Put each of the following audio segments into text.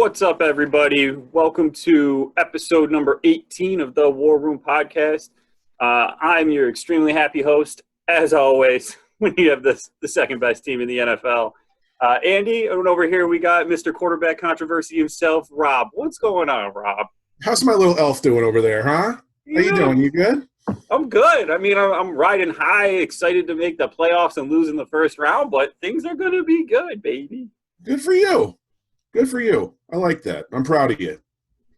What's up, everybody? Welcome to episode number 18 of the War Room Podcast. I'm your extremely happy host, as always, when you have the second best team in the NFL. Andy, and over here we got Mr. Quarterback Controversy himself, Rob. What's going on, Rob? How's my little elf doing over there, huh? How you doing? You good? I'm good. I mean, I'm riding high, excited to make the playoffs and lose in the first round, but things are going to be good, baby. Good for you. Good for you. I like that. I'm proud of you.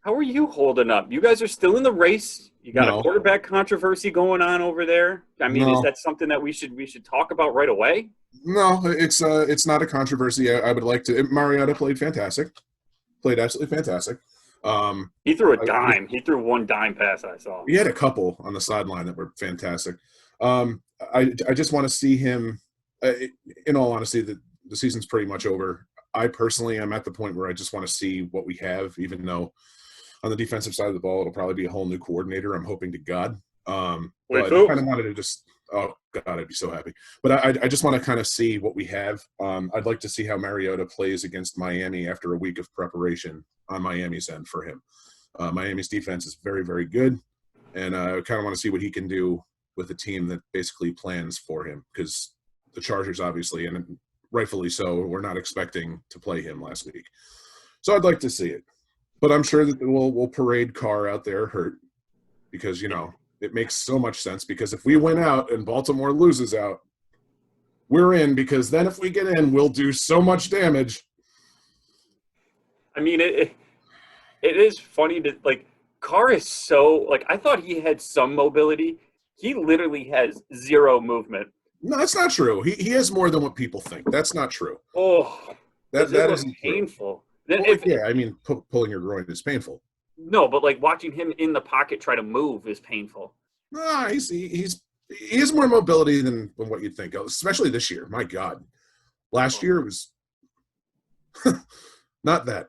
How are you holding up? You guys are still in the race. You got No. a quarterback controversy going on over there. I mean, No. Is that something that we should talk about right away? No, it's not a controversy. I would like to. Mariota played fantastic. Played absolutely fantastic. He threw a dime. He threw one dime pass I saw. He had a couple on the sideline that were fantastic. I just want to see him. In all honesty, the season's pretty much over. I personally am at the point where I just want to see what we have, even though on the defensive side of the ball, it'll probably be a whole new coordinator. I'm hoping to God. But I kind of wanted to just – oh, God, I'd be so happy. But I just want to kind of see what we have. I'd like to see how Mariota plays against Miami after a week of preparation on Miami's end for him. Miami's defense is very, very good, and I kind of want to see what he can do with a team that basically plans for him, because the Chargers obviously, and rightfully so, we're not expecting to play him last week. So I'd like to see it. But I'm sure that we'll parade Carr out there hurt, because, you know, it makes so much sense, because if we win out and Baltimore loses out, we're in, because then if we get in, we'll do so much damage. I mean, it is funny that, like, Carr is so – like, I thought he had some mobility. He literally has zero movement. No, that's not true. He has more than what people think. That's not true. Oh, that is painful. Yeah, I mean, pulling your groin is painful. No, but like watching him in the pocket try to move is painful. No, he has more mobility than what you'd think, especially this year. My God, last year it was not that.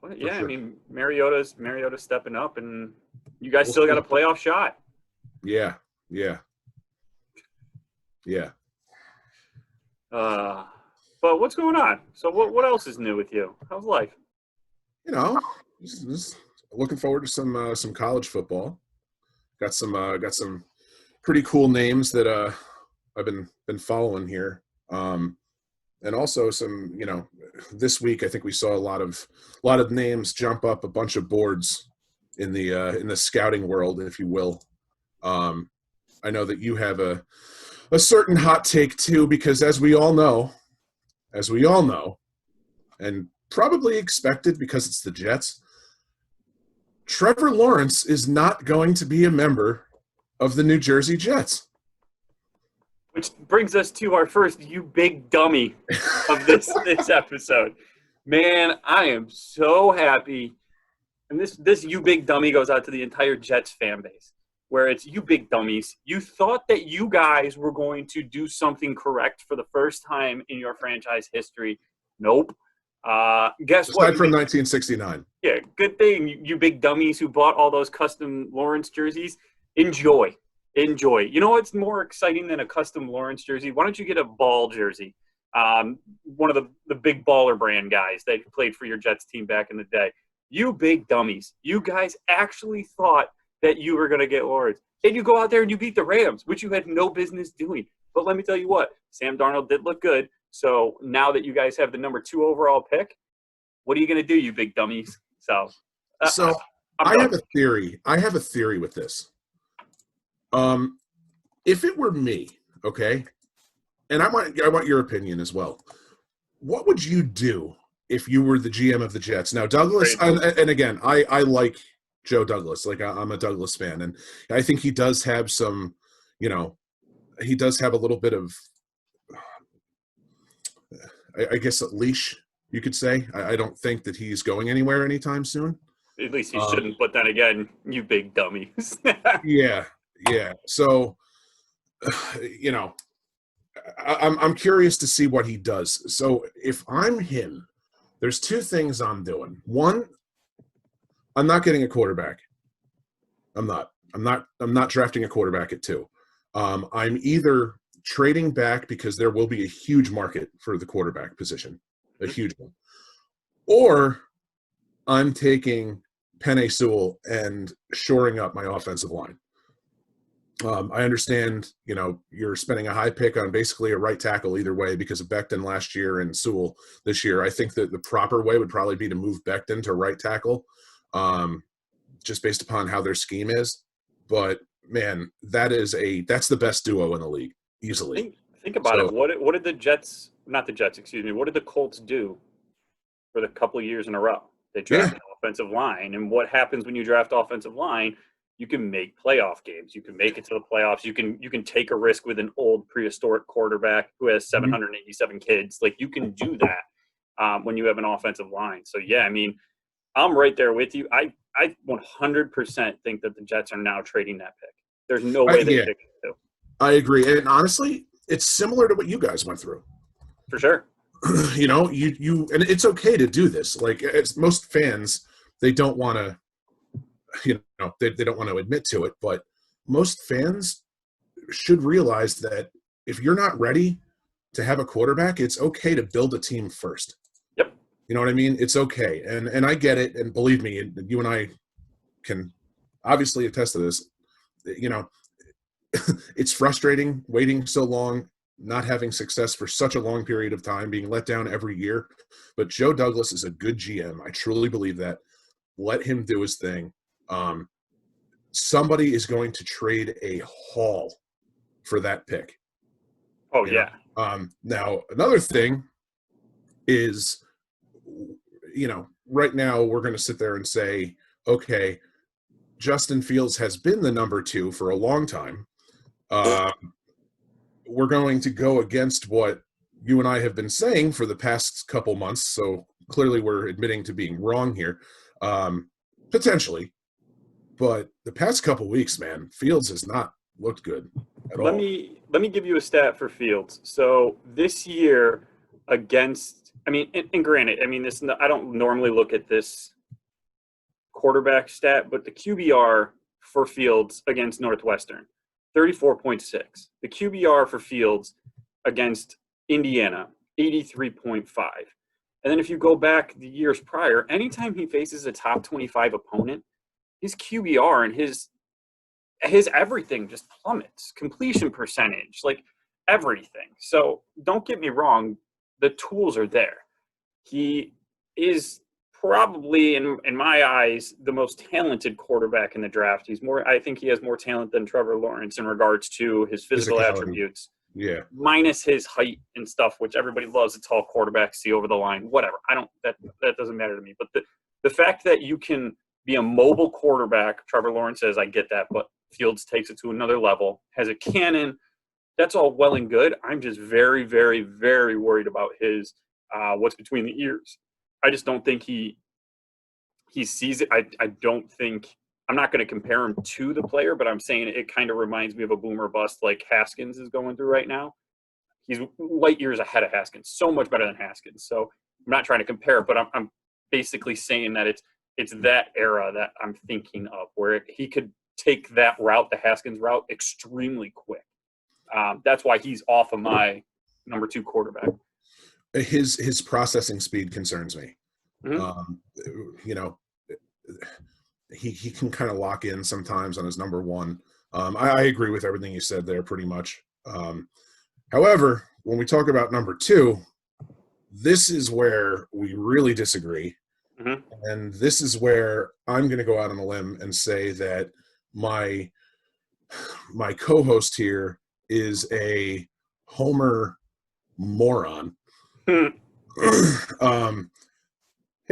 Well, yeah, sure. I mean, Mariota's stepping up, and you guys still got a playoff shot. Yeah. But what's going on? So what else is new with you? How's life? You know, just looking forward to some college football. Got some pretty cool names that I've been following here. And also some, you know, this week I think we saw a lot of names jump up a bunch of boards in the scouting world, if you will. I know that you have a certain hot take too, because as we all know, and probably expected because it's the Jets, Trevor Lawrence is not going to be a member of the New Jersey Jets. Which brings us to our first "you big dummy" of this episode. Man, I am so happy. And this "you big dummy" goes out to the entire Jets fan base, where it's "you big dummies. You thought that you guys were going to do something correct for the first time in your franchise history. Nope. Guess what? Aside from 1969. Yeah, good thing, you big dummies who bought all those custom Lawrence jerseys. Enjoy. You know what's more exciting than a custom Lawrence jersey? Why don't you get a Ball jersey? One of the big baller brand guys that played for your Jets team back in the day. You big dummies. You guys actually thought that you were going to get Lawrence. And you go out there and you beat the Rams, which you had no business doing. But let me tell you what, Sam Darnold did look good. So now that you guys have the number 2 overall pick, what are you going to do, you big dummies? So I have a theory. I have a theory with this. If it were me, okay, and I want your opinion as well. What would you do if you were the GM of the Jets? Now, Douglas, and again, I like Joe Douglas. Like, I'm a Douglas fan, and I think he does have some, you know, he does have a little bit of, I guess, a leash, you could say. I don't think that he's going anywhere anytime soon. At least he shouldn't. But then again, you big dummies. Yeah. So, you know, I'm curious to see what he does. So if I'm him, there's 2 things I'm doing. One, I'm not getting a quarterback. I'm not drafting a quarterback at 2. I'm either trading back, because there will be a huge market for the quarterback position, a huge one, or I'm taking Penei Sewell and shoring up my offensive line. I understand, you're spending a high pick on basically a right tackle either way because of Becton last year and Sewell this year. I think that the proper way would probably be to move Becton to right tackle, just based upon how their scheme is. But man, that's the best duo in the league easily. Think about it. What did the Jets, not the Jets, excuse me, what did the Colts do for the couple of years in a row? They drafted offensive line, and what happens when you draft offensive line? You can make playoff games. You can make it to the playoffs. You can take a risk with an old prehistoric quarterback who has 787 kids. Like, you can do that when you have an offensive line. So yeah, I mean, I'm right there with you. I 100% think that the Jets are now trading that pick. There's no way they pick it too. I agree, and honestly, it's similar to what you guys went through. For sure. You and it's okay to do this. Like, it's most fans, they don't want to. They don't want to admit to it, but most fans should realize that if you're not ready to have a quarterback, it's okay to build a team first. Yep. You know what I mean? It's okay. And I get it. And believe me, you and I can obviously attest to this. It's frustrating waiting so long, not having success for such a long period of time, being let down every year. But Joe Douglas is a good GM. I truly believe that. Let him do his thing. Somebody is going to trade a haul for that pick. Oh, yeah. Now, another thing is, right now we're going to sit there and say, okay, Justin Fields has been the number 2 for a long time. We're going to go against what you and I have been saying for the past couple months. So clearly we're admitting to being wrong here, potentially. But the past couple weeks, man, Fields has not looked good at all. Let me give you a stat for Fields. So this year against, and granted, I don't normally look at this quarterback stat, but the QBR for Fields against Northwestern, 34.6. The QBR for Fields against Indiana, 83.5. And then if you go back the years prior, anytime he faces a top 25 opponent, his QBR and his everything just plummets. Completion percentage, like everything. So don't get me wrong, the tools are there. He is probably, in my eyes, the most talented quarterback in the draft. I think he has more talent than Trevor Lawrence in regards to his physical attributes. Yeah. Minus his height and stuff, which everybody loves. A tall quarterback, see over the line, whatever. That doesn't matter to me. But the fact that you can be a mobile quarterback, Trevor Lawrence says, I get that, but Fields takes it to another level, has a cannon. That's all well and good. I'm just very, very, very worried about his what's between the ears. I just don't think he sees it. I don't think – I'm not going to compare him to the player, but I'm saying it kind of reminds me of a boomer bust like Haskins is going through right now. He's light years ahead of Haskins, so much better than Haskins. So I'm not trying to compare, but I'm basically saying that it's that era that I'm thinking of where he could take that route, the Haskins route, extremely quick. That's why he's off of my number 2 quarterback. His processing speed concerns me. Mm-hmm. He can kind of lock in sometimes on his number 1. I agree with everything you said there pretty much. However, when we talk about number 2, this is where we really disagree. Mm-hmm. And this is where I'm going to go out on a limb and say that my co-host here is a Homer moron. Hey,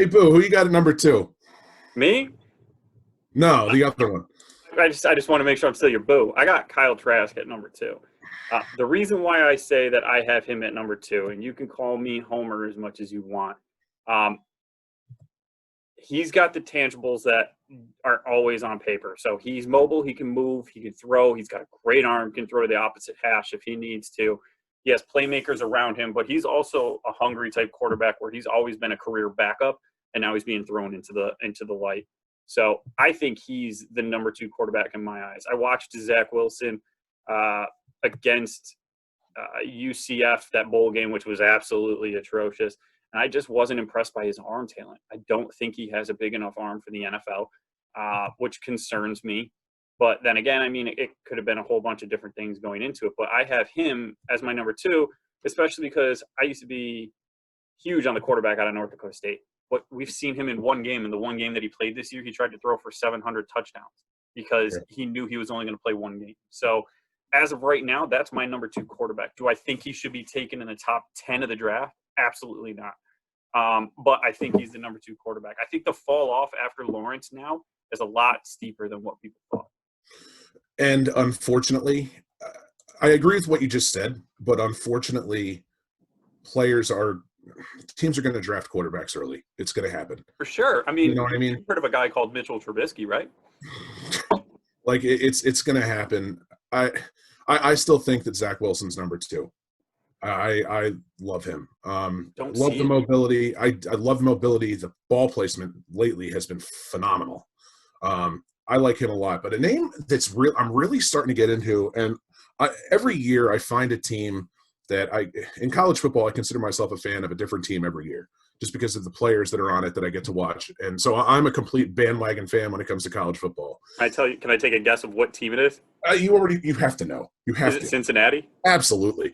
Boo, who you got at number 2? Me? No, the other one. I just want to make sure I'm still your Boo. I got Kyle Trask at number 2. The reason why I say that I have him at number 2, and you can call me Homer as much as you want, he's got the tangibles that are always on paper. So he's mobile, he can move, he can throw, he's got a great arm, can throw to the opposite hash if he needs to. He has playmakers around him, but he's also a hungry type quarterback where he's always been a career backup, and now he's being thrown into the light. So I think he's the number 2 quarterback in my eyes. I watched Zach Wilson against UCF, that bowl game, which was absolutely atrocious. and I just wasn't impressed by his arm talent. I don't think he has a big enough arm for the NFL, which concerns me. But then again, I mean, it could have been a whole bunch of different things going into it. But I have him as my number 2, especially because I used to be huge on the quarterback out of North Dakota State. But we've seen him in one game. In the one game that he played this year, he tried to throw for 700 touchdowns because he knew he was only going to play one game. So as of right now, that's my number 2 quarterback. Do I think he should be taken in the top 10 of the draft? Absolutely not. But I think he's the number 2 quarterback. I think the fall off after Lawrence now is a lot steeper than what people thought. And unfortunately, I agree with what you just said, but unfortunately, teams are going to draft quarterbacks early. It's going to happen. For sure. I mean, you know what I mean? You've heard of a guy called Mitchell Trubisky, right? Like it's going to happen. I still think that Zach Wilson's number 2. I love him. Love the mobility. I love the mobility. The ball placement lately has been phenomenal. I like him a lot. But a name that's I'm really starting to get into, and every year I find a team that in college football, I consider myself a fan of a different team every year, just because of the players that are on it that I get to watch. And so I'm a complete bandwagon fan when it comes to college football. Can I take a guess of what team it is? You have to know. Is it Cincinnati? Absolutely.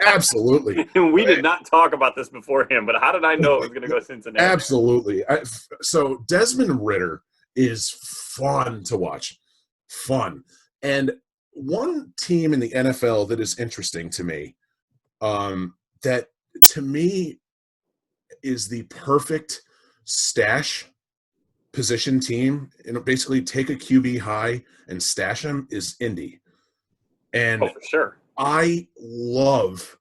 Absolutely. We did not talk about this beforehand, but how did I know it was going to go Cincinnati? Absolutely. So Desmond Ridder is fun to watch. Fun. And one team in the NFL that is interesting to me, that to me is the perfect stash position team, and basically take a QB high and stash him, is Indy. And for sure. I love,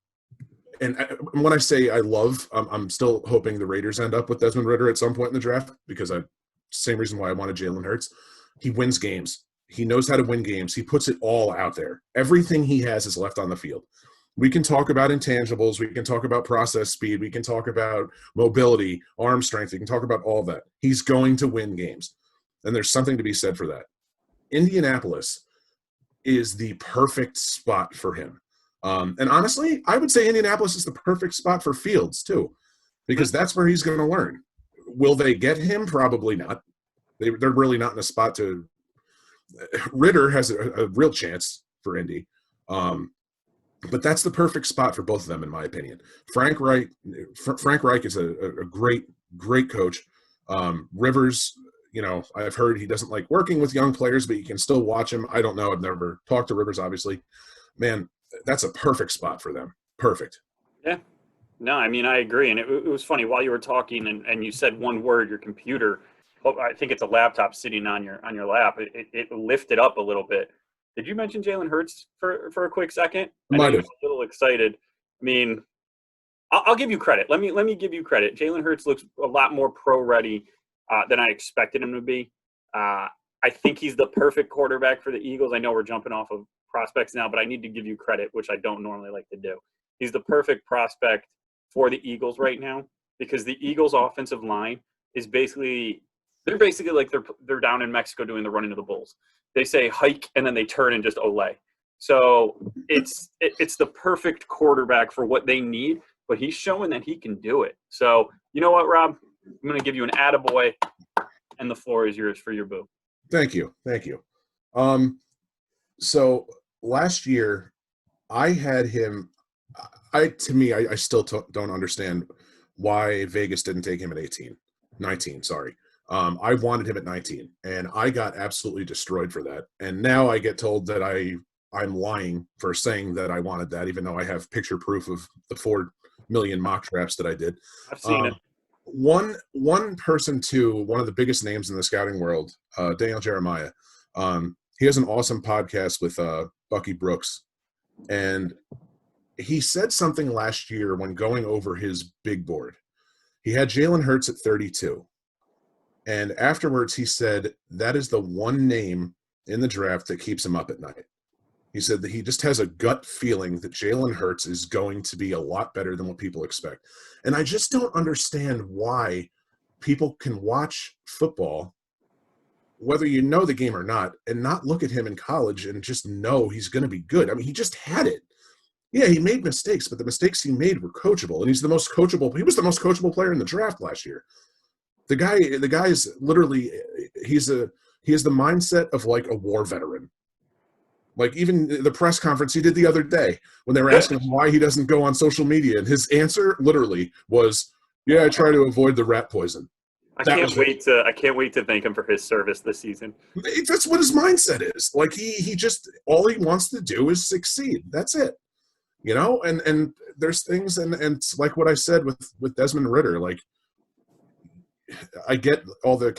and when I say I love, I'm still hoping the Raiders end up with Desmond Ridder at some point in the draft, because same reason why I wanted Jalen Hurts. He wins games. He knows how to win games. He puts it all out there. Everything he has is left on the field. We can talk about intangibles. We can talk about process speed. We can talk about mobility, arm strength. We can talk about all that. He's going to win games. And there's something to be said for that. Indianapolis is the perfect spot for him. And honestly, I would say Indianapolis is the perfect spot for Fields too, because that's where he's going to learn. Will they get him? Probably not. They're really not in a spot to – Ridder has a real chance for Indy. But that's the perfect spot for both of them, in my opinion. Frank Reich is a great, great coach. Rivers, I've heard he doesn't like working with young players, but you can still watch him. I don't know. I've never talked to Rivers, obviously. Man, that's a perfect spot for them. Perfect. Yeah. No, I mean, I agree. And it was funny while you were talking and you said one word, your computer. I think it's a laptop sitting on your lap. It lifted up a little bit. Did you mention Jalen Hurts for a quick second? I know you were a little excited. I mean, I'll give you credit. Let me give you credit. Jalen Hurts looks a lot more pro-ready than I expected him to be. I think he's the perfect quarterback for the Eagles. I know we're jumping off of prospects now, but I need to give you credit, which I don't normally like to do. He's the perfect prospect for the Eagles right now, because the Eagles' offensive line is basically like they're down in Mexico doing the running of the bulls. They say hike and then they turn and just Olay. So it's the perfect quarterback for what they need, but he's showing that he can do it. So you know what, Rob? I'm going to give you an attaboy, and the floor is yours for your boo. Thank you. So last year I had him. I still don't understand why Vegas didn't take him at 19, sorry. I wanted him at 19, and I got absolutely destroyed for that. And now I get told that I'm lying for saying that I wanted that, even though I have picture proof of the 4 million mock drafts that I did. I've seen it. One person too, one of the biggest names in the scouting world, Daniel Jeremiah. He has an awesome podcast with Bucky Brooks, and he said something last year when going over his big board. He had Jalen Hurts at 32. And afterwards, he said that is the one name in the draft that keeps him up at night. He said that he just has a gut feeling that Jalen Hurts is going to be a lot better than what people expect. And I just don't understand why people can watch football, whether you know the game or not, and not look at him in college and just know he's going to be good. I mean, he just had it. Yeah, he made mistakes, but the mistakes he made were coachable, and he's the most coachable. He was the most coachable player in the draft last year. The guy is literally he has the mindset of like a war veteran. Like even the press conference he did the other day when they were asking him why he doesn't go on social media, and his answer literally was, "Yeah, I try to avoid the rat poison." I can't wait to thank him for his service this season. That's what his mindset is. Like he just all he wants to do is succeed. That's it. You know, and there's things and it's like what I said with Desmond Ridder, like I get all the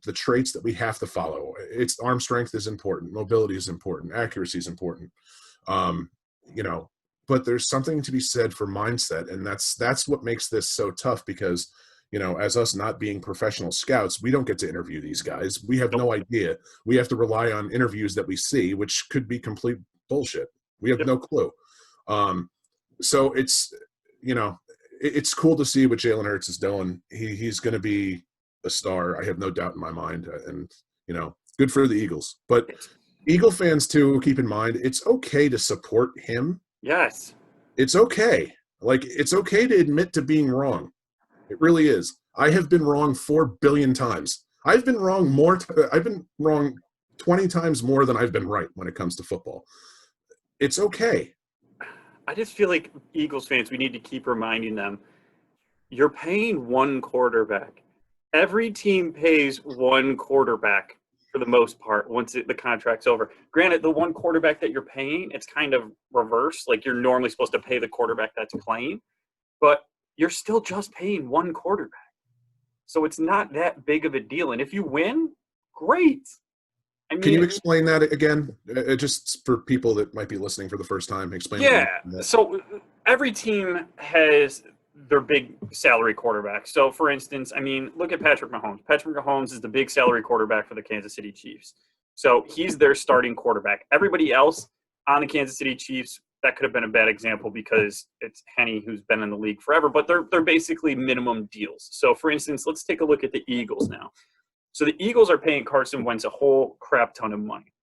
the traits that we have to follow. It's arm strength is important, mobility is important, accuracy is important. Um, you know, but there's something to be said for mindset, and that's what makes this so tough because, you know, as us not being professional scouts, we don't get to interview these guys. We have no idea. We have to rely on interviews that we see, which could be complete bullshit. We have no clue. So it's, you know, it's cool to see what Jalen Hurts is doing. He's going to be a star. I have no doubt in my mind. And, you know, good for the Eagles. But Eagle fans, too, keep in mind, it's okay to support him. Yes. It's okay. Like, it's okay to admit to being wrong. It really is. I have been wrong 4 billion times. I've been wrong 20 times more than I've been right when it comes to football. It's okay. I just feel like Eagles fans, we need to keep reminding them, you're paying one quarterback. Every team pays one quarterback for the most part once the contract's over. Granted, the one quarterback that you're paying, it's kind of reverse. Like you're normally supposed to pay the quarterback that's playing, but you're still just paying one quarterback. So it's not that big of a deal. And if you win, great. I mean, can you explain that again? Just for people that might be listening for the first time, explain. Yeah. So every team has their big salary quarterback. So, for instance, I mean, look at Patrick Mahomes. Patrick Mahomes is the big salary quarterback for the Kansas City Chiefs. So he's their starting quarterback. Everybody else on the Kansas City Chiefs, that could have been a bad example because it's Henny who's been in the league forever, but they're basically minimum deals. So, for instance, let's take a look at the Eagles now. So the Eagles are paying Carson Wentz a whole crap ton of money.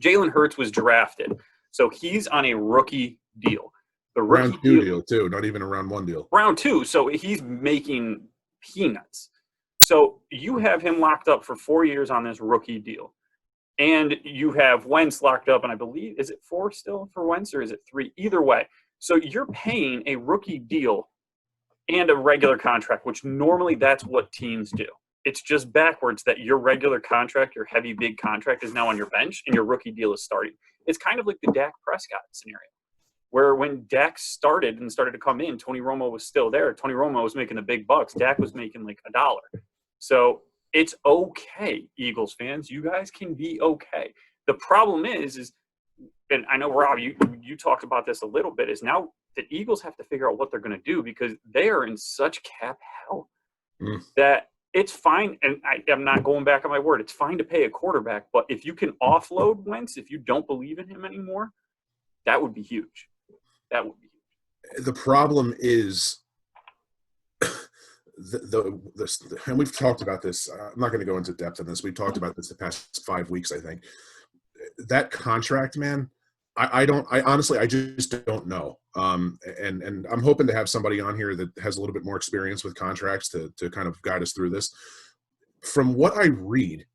Jalen Hurts was drafted, so he's on a rookie deal. The rookie round 2 deal too, not even a round 1 deal. Round 2, so he's making peanuts. So you have him locked up for 4 years on this rookie deal. And you have Wentz locked up, and I believe, is it 4 still for Wentz or is it 3? Either way. So you're paying a rookie deal and a regular contract, which normally that's what teams do. It's just backwards that your regular contract, your heavy, big contract is now on your bench and your rookie deal is starting. It's kind of like the Dak Prescott scenario, where when Dak started to come in, Tony Romo was still there. Tony Romo was making the big bucks. Dak was making like $1. So it's okay, Eagles fans. You guys can be okay. The problem is, and I know, Rob, you talked about this a little bit, is now the Eagles have to figure out what they're going to do because they are in such cap hell that it's fine, and I'm not going back on my word. It's fine to pay a quarterback, but if you can offload Wentz, if you don't believe in him anymore, that would be huge. That would be huge. The problem is and we've talked about this. I'm not going to go into depth on this. We've talked about this the past 5 weeks, I think. That contract, man, I honestly, I just don't know. And I'm hoping to have somebody on here that has a little bit more experience with contracts to kind of guide us through this. From what I read,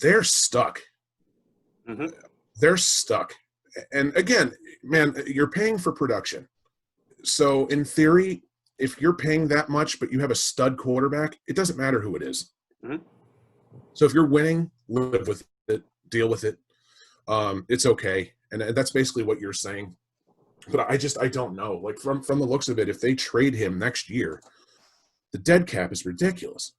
they're stuck. Mm-hmm. They're stuck. And again, man, you're paying for production. So in theory, if you're paying that much, but you have a stud quarterback, it doesn't matter who it is. Mm-hmm. So if you're winning, live with it, deal with it. It's okay. And that's basically what you're saying. But I don't know. Like from the looks of it, if they trade him next year, the dead cap is ridiculous.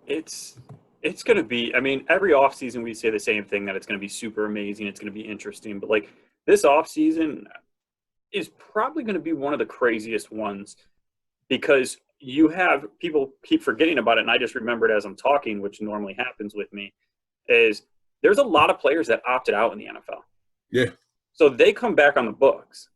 It's going to be, I mean, every offseason we say the same thing, that it's going to be super amazing. It's going to be interesting. But like this offseason is probably going to be one of the craziest ones because you have people keep forgetting about it. And I just remembered as I'm talking, which normally happens with me, is there's a lot of players that opted out in the NFL. Yeah. So they come back on the books.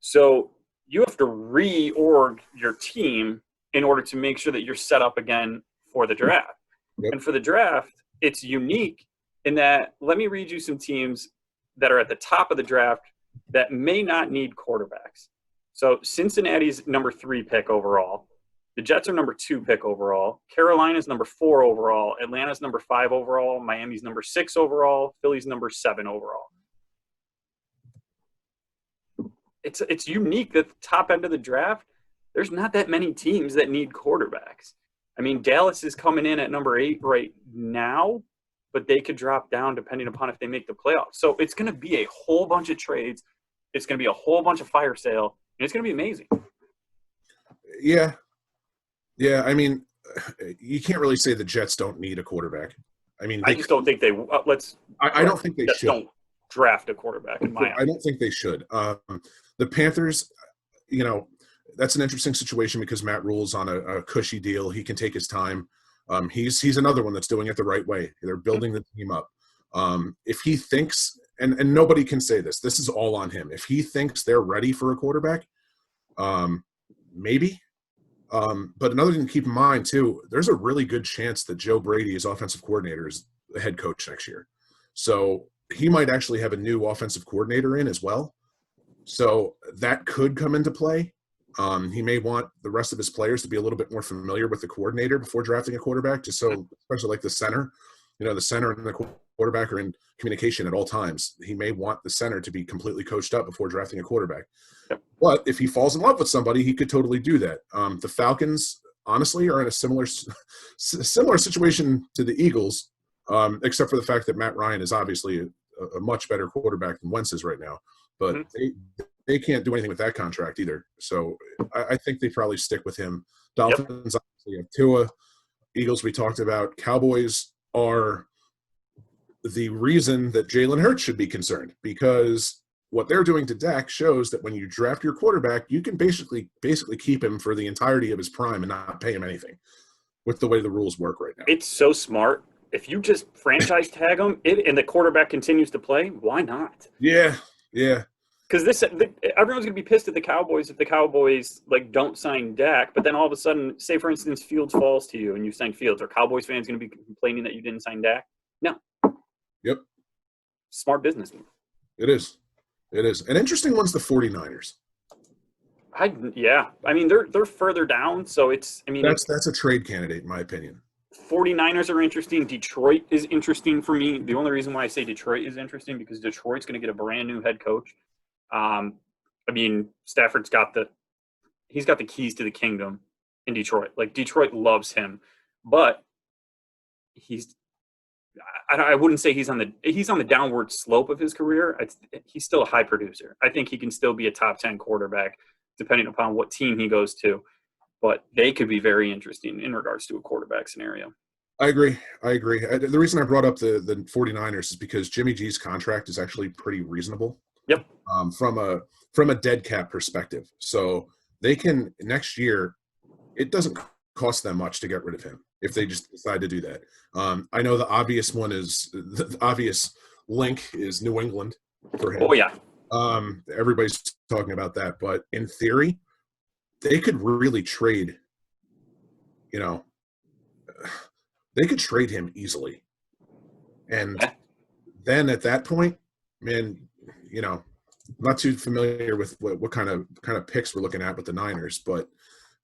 So you have to reorg your team in order to make sure that you're set up again for the draft. Yep. And for the draft, it's unique in that, let me read you some teams that are at the top of the draft that may not need quarterbacks. So Cincinnati's number 3 pick overall. The Jets are number 2 pick overall. Carolina's number 4 overall. Atlanta's number 5 overall. Miami's number 6 overall. Philly's number 7 overall. It's unique that the top end of the draft, there's not that many teams that need quarterbacks. I mean, Dallas is coming in at number 8 right now, but they could drop down depending upon if they make the playoffs. So it's going to be a whole bunch of trades. It's going to be a whole bunch of fire sale, and it's going to be amazing. Yeah. Yeah, I mean, you can't really say the Jets don't need a quarterback. I mean, I just don't think they I don't think they should. Don't draft a quarterback in my eyes. I don't think they should. The Panthers, that's an interesting situation because Matt Rule's on a cushy deal. He can take his time. He's another one that's doing it the right way. They're building the team up. If he thinks, and nobody can say this is all on him. If he thinks they're ready for a quarterback, maybe. But another thing to keep in mind, too, there's a really good chance that Joe Brady, as offensive coordinator, is the head coach next year. So he might actually have a new offensive coordinator in as well. So that could come into play. He may want the rest of his players to be a little bit more familiar with the coordinator before drafting a quarterback, just so, especially like the center. The center and the quarterback are in communication at all times. He may want the center to be completely coached up before drafting a quarterback. But if he falls in love with somebody, he could totally do that. The Falcons, honestly, are in a similar situation to the Eagles, except for the fact that Matt Ryan is obviously a much better quarterback than Wentz is right now. But they can't do anything with that contract either. So I think they probably stick with him. Dolphins obviously have Tua. Eagles we talked about. Cowboys are the reason that Jalen Hurts should be concerned, because what they're doing to Dak shows that when you draft your quarterback, you can basically keep him for the entirety of his prime and not pay him anything with the way the rules work right now. It's so smart. If you just franchise tag him and the quarterback continues to play, why not? Yeah. Because everyone's going to be pissed at the Cowboys if the Cowboys don't sign Dak, but then all of a sudden, say for instance, Fields falls to you and you sign Fields. Are Cowboys fans going to be complaining that you didn't sign Dak? No. Yep. Smart business move. It is. An interesting one's the 49ers. I mean, they're further down, so that's a trade candidate in my opinion. 49ers are interesting. Detroit is interesting for me. The only reason why I say Detroit is interesting because Detroit's going to get a brand new head coach. Stafford's got the keys to the kingdom in Detroit. Detroit loves him, but I wouldn't say he's on the downward slope of his career. He's still a high producer. I think he can still be a top 10 quarterback depending upon what team he goes to, but they could be very interesting in regards to a quarterback scenario. I agree. The reason I brought up the 49ers is because Jimmy G's contract is actually pretty reasonable. Yep. From a dead cap perspective. So they can next year, it doesn't cost them much to get rid of him if they just decide to do that. I know the obvious link is New England for him. Oh yeah. Everybody's talking about that, but in theory, they could really trade, they could trade him easily. And then at that point, man, I'm not too familiar with what kind of picks we're looking at with the Niners, but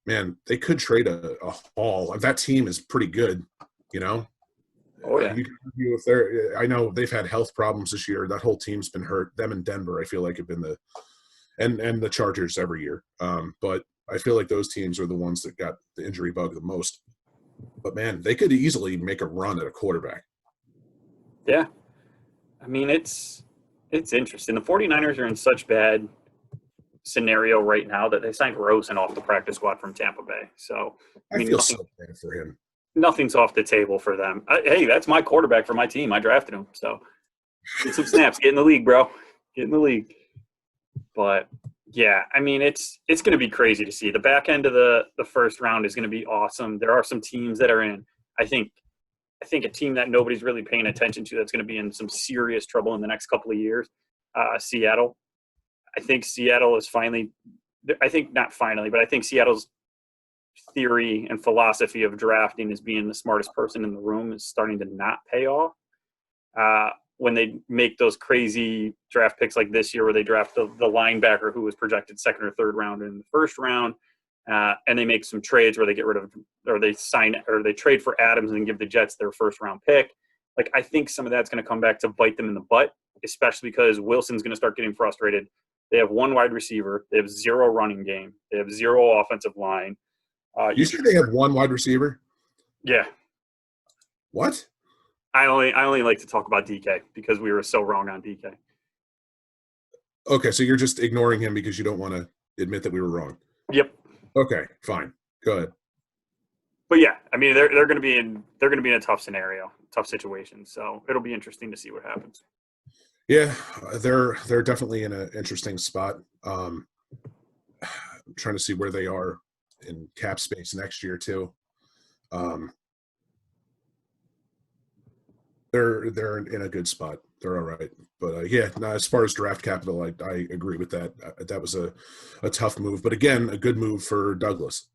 man, they could trade a haul. That team is pretty good, Oh yeah. I know they've had health problems this year. That whole team's been hurt. Them and Denver, I feel like, have been and the Chargers every year. But I feel like those teams are the ones that got the injury bug the most. But man, they could easily make a run at a quarterback. Yeah. I mean, it's interesting. The 49ers are in such bad scenario right now that they signed Rosen off the practice squad from Tampa Bay. So I feel so bad for him. Nothing's off the table for them. Hey, that's my quarterback for my team. I drafted him. So get some snaps. Get in the league, bro. Get in the league. But yeah, I mean, it's going to be crazy to see. The back end of the first round is going to be awesome. There are some teams that are in, I think a team that nobody's really paying attention to that's going to be in some serious trouble in the next couple of years, Seattle. I think Seattle is I think Seattle's theory and philosophy of drafting as being the smartest person in the room is starting to not pay off. when they make those crazy draft picks like this year where they draft the linebacker who was projected second or third round in the first round, and they make some trades where they get rid of, or they sign, or they trade for Adams and give the Jets their first round pick. Like, I think some of that's going to come back to bite them in the butt, especially because Wilson's going to start getting frustrated. They have one wide receiver. They have zero running game. They have zero offensive line. You said they have one wide receiver? Yeah. What? I only like to talk about DK because we were so wrong on DK. Okay, so you're just ignoring him because you don't want to admit that we were wrong. Yep. Okay, fine. Go ahead. But yeah, I mean they're going to be in a tough scenario, tough situation. So it'll be interesting to see what happens. Yeah, they're definitely in an interesting spot. I'm trying to see where they are in cap space next year too. They're in a good spot. They're all right. But yeah, no, as far as draft capital, I agree with that. That was a tough move, but again, a good move for Douglas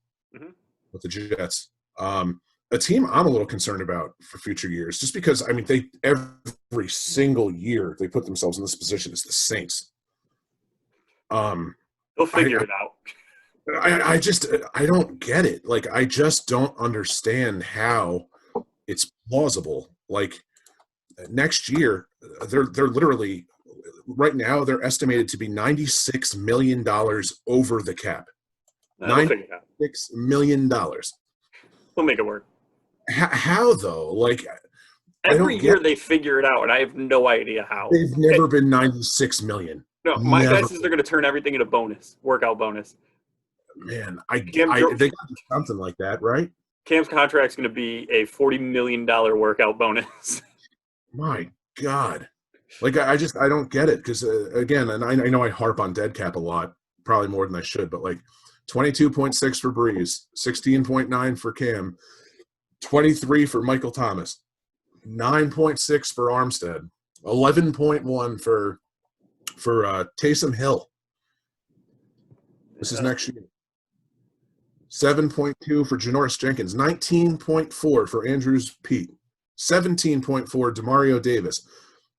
with the Jets. A team I'm a little concerned about for future years, just because, I mean, they every single year they put themselves in this position is the Saints. They'll figure it out. I don't get it. Like, I just don't understand how it's plausible. Like, next year, they're literally right now they're estimated to be $96 million over the cap. $96 million. We'll make it work. How though? Like, every year they figure it out, and I have no idea how. They've never been $96 million. No, my guess is they're going to turn everything into bonus, workout bonus. Man, they got to do something like that, right? Cam's contract's going to be a $40 million workout bonus. My God. Like, I don't get it because, again, and I know I harp on dead cap a lot, probably more than I should, but like 22.6 for Breeze, 16.9 for Cam, 23 for Michael Thomas, 9.6 for Armstead, 11.1 for Taysom Hill. This is next year. 7.2 for Janoris Jenkins, 19.4 for Andrews Pete, 17.4 Demario Davis.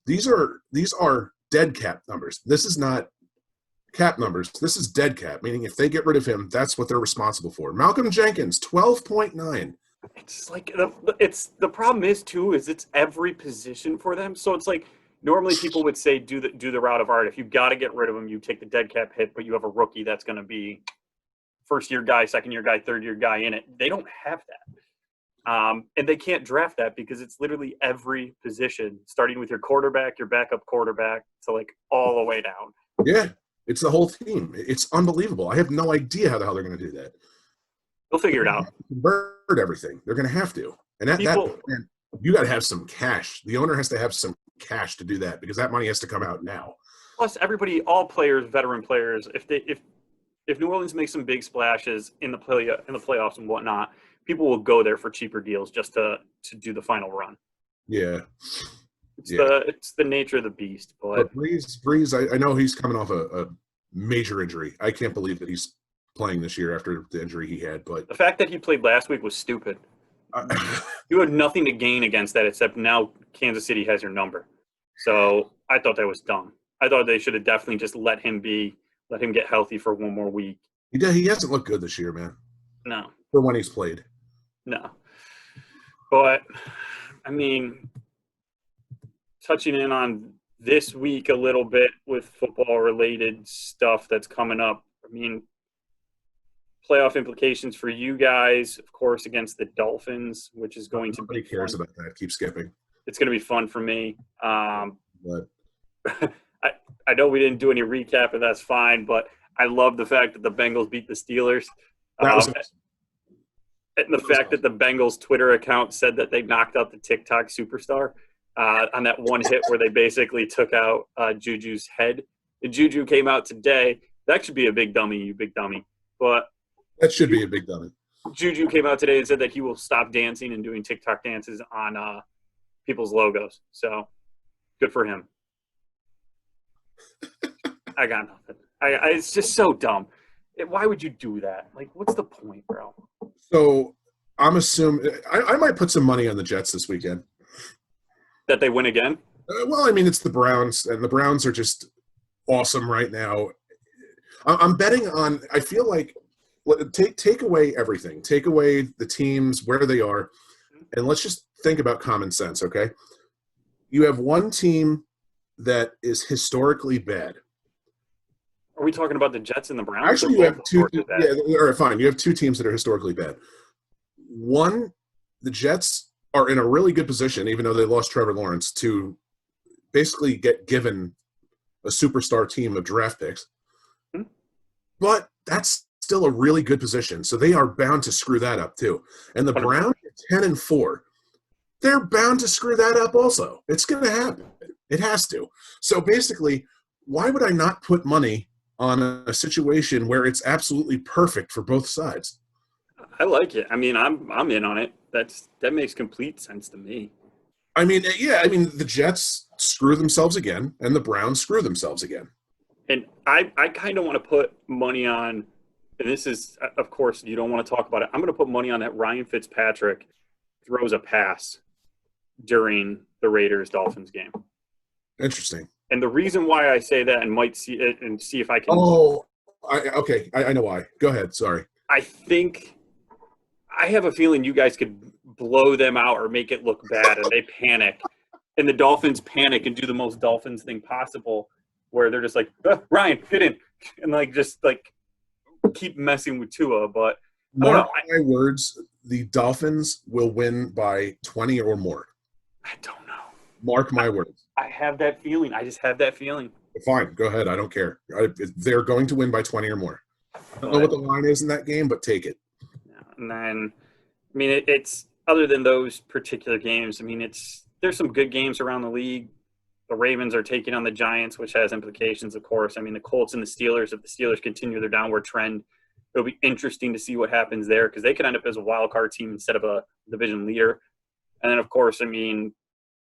These are dead cap numbers. This is not cap numbers. This is dead cap, meaning if they get rid of him, that's what they're responsible for. Malcolm Jenkins, 12.9. It's like the problem is too is it's every position for them. So it's like normally people would say do the route of art. If you got to get rid of him, you take the dead cap hit, but you have a rookie that's going to be first year guy, second year guy, third year guy in it. They don't have that, and they can't draft that because it's literally every position, starting with your quarterback, your backup quarterback, to like all the way down. Yeah, it's the whole team. It's unbelievable. I have no idea how the hell they're going to do that. They'll figure it out. Convert everything. They're going to have to. And that you got to have some cash. The owner has to have some cash to do that because that money has to come out now. Plus, everybody, all players, veteran players, if New Orleans makes some big splashes in the playoffs and whatnot, people will go there for cheaper deals just to do the final run. Yeah. It's the nature of the beast. But Breeze, I know he's coming off a major injury. I can't believe that he's playing this year after the injury he had. But the fact that he played last week was stupid. You had nothing to gain against that except now Kansas City has your number. So I thought that was dumb. I thought they should have definitely just let him get healthy for one more week. He hasn't looked good this year, man. No. For when he's played. No. But, I mean, touching in on this week a little bit with football-related stuff that's coming up. I mean, playoff implications for you guys, of course, against the Dolphins, which is going to be Nobody cares about that. Keep skipping. It's going to be fun for me. But I know we didn't do any recap, and that's fine, but I love the fact that the Bengals beat the Steelers. That was and the fact that the Bengals Twitter account said that they knocked out the TikTok superstar on that one hit where they basically took out Juju's head. And Juju came out today. That should be a big dummy, you big dummy. But that should be a big dummy. Juju came out today and said that he will stop dancing and doing TikTok dances on people's logos. So good for him. I got nothing. It's just so dumb. Why would you do that? Like, what's the point, bro? So I'm assuming I might put some money on the Jets this weekend. That they win again? Well, I mean, it's the Browns, and the Browns are just awesome right now. I'm betting on. I feel like take away everything, take away the teams where they are, and let's just think about common sense. Okay, you have one team that is historically bad. Are we talking about the Jets and the Browns, or Actually, you both have two. historically bad? Yeah, all right, fine. You have two teams that are historically bad. One, the Jets are in a really good position, even though they lost Trevor Lawrence, to basically get given a superstar team of draft picks. Hmm? But that's still a really good position, so they are bound to screw that up too. And the 100%. Browns, 10-4, they're bound to screw that up also. It's going to happen. It has to. So basically, why would I not put money on a situation where it's absolutely perfect for both sides? I like it. I mean, I'm in on it. That makes complete sense to me. I mean, yeah, I mean, the Jets screw themselves again, and the Browns screw themselves again. And I kind of want to put money on, and this is, of course, you don't want to talk about it. I'm going to put money on that Ryan Fitzpatrick throws a pass during the Raiders Dolphins game. Interesting. And the reason why I say that and might see it and see if I can. Oh, okay. I know why. Go ahead. Sorry. I think I have a feeling you guys could blow them out or make it look bad and they panic. And the Dolphins panic and do the most Dolphins thing possible where they're just like, Ryan, get in. And like just like keep messing with Tua. But I don't Mark know. my words, the Dolphins will win by 20 or more. I don't know. Mark my words. I have that feeling. I just have that feeling. Fine. Go ahead. I don't care. They're going to win by 20 or more. I don't know what the line is in that game, but take it. And then, I mean, it's other than those particular games. I mean, there's some good games around the league. The Ravens are taking on the Giants, which has implications, of course. I mean, the Colts and the Steelers, if the Steelers continue their downward trend, it'll be interesting to see what happens there because they could end up as a wild card team instead of a division leader. And then, of course, I mean,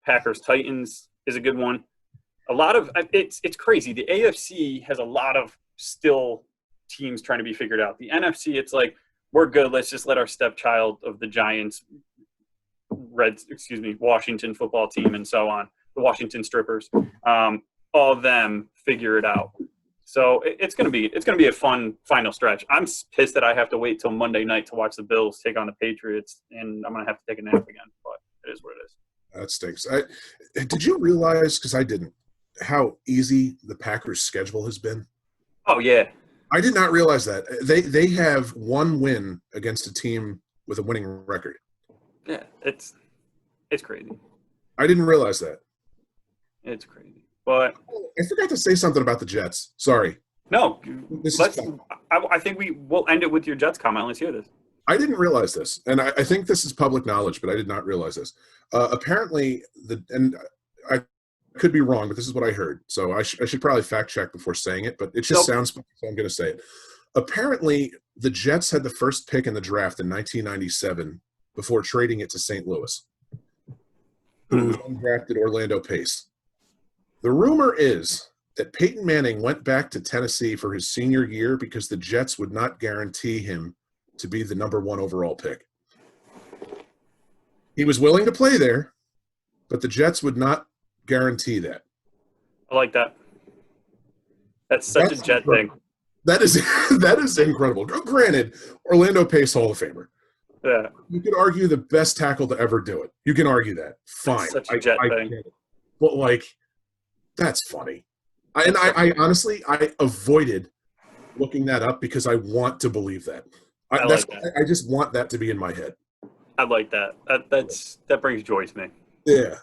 Packers-Titans is a good one. A lot of it's crazy. The AFC has a lot of still teams trying to be figured out. The NFC, it's like, we're good. Let's just let our stepchild of the Giants, Washington football team and so on, the Washington Strippers, all of them figure it out. So it's gonna be a fun final stretch. I'm pissed that I have to wait till Monday night to watch the Bills take on the Patriots, and I'm gonna have to take a nap again. But it is what it is. That stinks. Did you realize, because I didn't, how easy the Packers' schedule has been? Oh yeah. I did not realize that. They have one win against a team with a winning record. Yeah, it's crazy. I didn't realize that. It's crazy. But I forgot to say something about the Jets. Sorry. No, I think we will end it with your Jets comment. Let's hear this. I didn't realize this, and I think this is public knowledge, but I did not realize this. Apparently, and I could be wrong, but this is what I heard. So I should probably fact check before saying it, but it just sounds funny, so I'm going to say it. Apparently, the Jets had the first pick in the draft in 1997 before trading it to St. Louis, who then drafted Orlando Pace. The rumor is that Peyton Manning went back to Tennessee for his senior year because the Jets would not guarantee him to be the number 1 overall pick. He was willing to play there, but the Jets would not guarantee that. I like that. That's such a Jet thing. That is incredible. Granted, Orlando Pace Hall of Famer. Yeah. You could argue the best tackle to ever do it. You can argue that. Fine. That's such a Jet thing. Get it. But like, that's funny. I honestly avoided looking that up because I want to believe that. I just want that to be in my head. I like that. That brings joy to me. Yeah.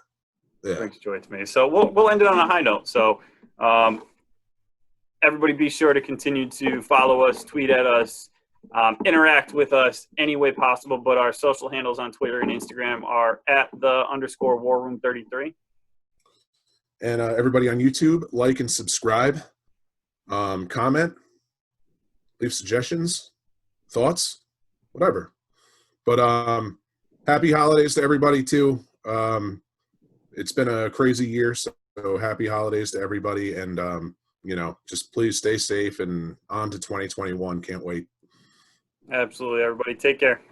Brings joy to me. So we'll end it on a high note. So everybody be sure to continue to follow us, tweet at us, interact with us any way possible. But our social handles on Twitter and Instagram are @the_warroom33. And everybody on YouTube, like and subscribe, comment, leave suggestions, thoughts, whatever. But happy holidays to everybody too. It's been a crazy year, so happy holidays to everybody. And just please stay safe and on to 2021. Can't wait. Absolutely, everybody. Take care.